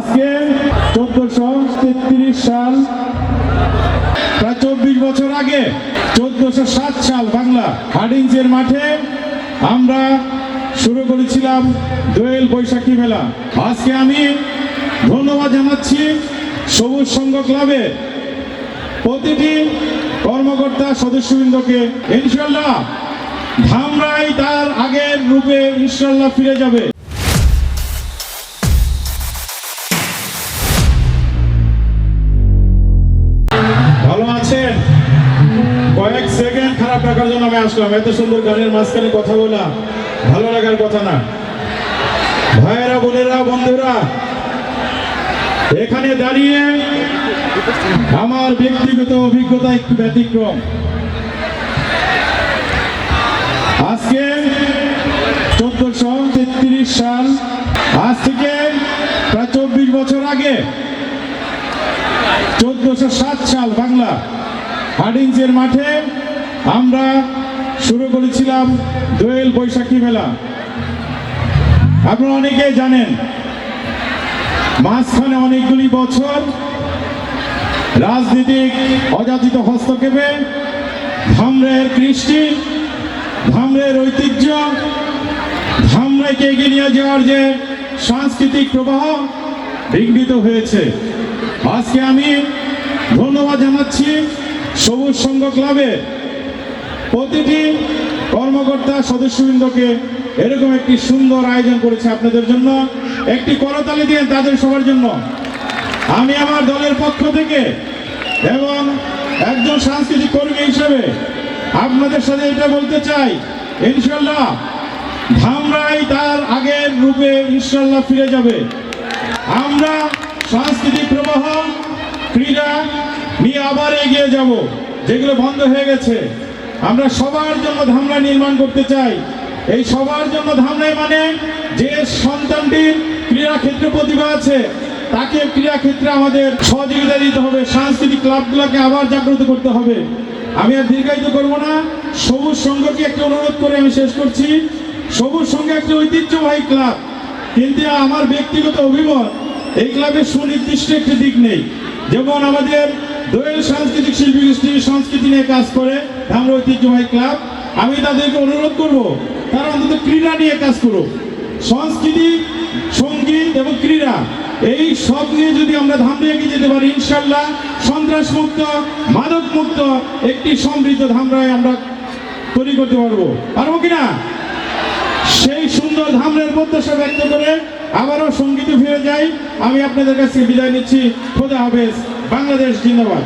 আজকে 1433 সাল, প্রায় 24 বছর আগে 1407 সাল বাংলা হার্ডিঞ্জের মাঠে আমরা শুরু করেছিলাম দোয়েল বৈশাখী মেলা। আজকে আমি ধন্যবাদ জানাচ্ছি সবুজ সংঘ ক্লাবের প্রতিটি কর্মকর্তা সদস্যবৃন্দকে। ইনশাল্লাহ ধামরাই তার আগের রূপে ইনশাল্লাহ ফিরে যাবে। ভালো আছেন? কয়েক সেকেন্ড খারাপ রাখার জন্য আমি আসলাম। এত সুন্দর গানের মাঝখানে কথা বলা ভালো লাগার কথা না। ভাইয়েরা, বোনেরা, বন্ধুরা, এখানে দাঁড়িয়ে আমার ব্যক্তিগত অভিজ্ঞতা একটু ব্যতিক্রম। আজকে 1433 সাল, আজ থেকে প্রায় 24 বছর আগে 1407 সাল বাংলা হার্ডিঞ্জের মাঠে আমরা শুরু করেছিলাম দোয়েল বৈশাখী মেলা। আপনারা অনেকেই জানেন, মাঝখানে অনেকগুলি বছর রাজনৈতিক অযাচিত হস্তক্ষেপে ধামরাইয়ের কৃষ্টি, ধামরাইয়ের ঐতিহ্য, ধামরাইকে এগিয়ে নিয়ে যাওয়ার যে সাংস্কৃতিক প্রবাহ বিঘ্নিত হয়েছে। আজকে আমি ধন্যবাদ জানাচ্ছি সবুজ সংঘ ক্লাবের প্রতিটি কর্মকর্তা সদস্যবৃন্দকে। এরকম একটি সুন্দর আয়োজন করেছে আপনাদের জন্য। একটি করতালি দিন তাদের সবার জন্য। আমি আমার দলের পক্ষ থেকে এবং একজন সাংস্কৃতিক কর্মী হিসেবে আপনাদের সাথে এটা বলতে চাই, ইনশাল্লাহ ধামরাই তার আগের রূপে ইনশাল্লাহ ফিরে যাবে। আমরা সাংস্কৃতিক প্রবাহ, ক্রীড়া নিয়ে আবার এগিয়ে যাব, যেগুলো বন্ধ হয়ে গেছে। আমরা সবার জন্য ধামরাই নির্মাণ করতে চাই। এই সবার জন্য ধামরাই মানে যে সন্তানটির ক্রীড়া ক্ষেত্রে প্রতিভা আছে তাকে ক্রীড়া ক্ষেত্রে আমাদের সহযোগিতা দিতে হবে। সাংস্কৃতিক ক্লাবগুলোকে আবার জাগ্রত করতে হবে। আমি আর দীর্ঘায়িত করব না। সবুজ সংঘকে একটা অনুরোধ করে আমি শেষ করছি। সবুজ সংঘ একটা ঐতিহ্যবাহী ক্লাব, কিন্তু আমার ব্যক্তিগত অভিমত, এই ক্লাবের সুনির্দিষ্ট একটি দিক নেই। যেমন আমাদের দোয়েল সাংস্কৃতিক শিল্পী গোষ্ঠীর সংস্কৃতি নিয়ে কাজ করে ধামরাই ঐতিহ্যবাহী ক্লাব। আমি তাদেরকে অনুরোধ করব, তারা অন্তত ক্রীড়া নিয়ে কাজ করুক। সংস্কৃতি, সঙ্গীত এবং ক্রীড়া এই সব নিয়ে যদি আমরা ধামরাই এগিয়ে যেতে পারি, ইনশাল্লাহ সন্ত্রাস মুক্ত, মাদক মুক্ত একটি সমৃদ্ধ ধামরাই আমরা তৈরি করতে পারবো কিনা? সেই সুন্দর ধামরাইয়ের প্রত্যাশা ব্যক্ত করে আবারও সঙ্গীতে ফিরে যাই। আমি আপনাদের কাছে বিদায় নিচ্ছি। খোদা হাফেজ। বাংলাদেশ জিন্দাবাদ।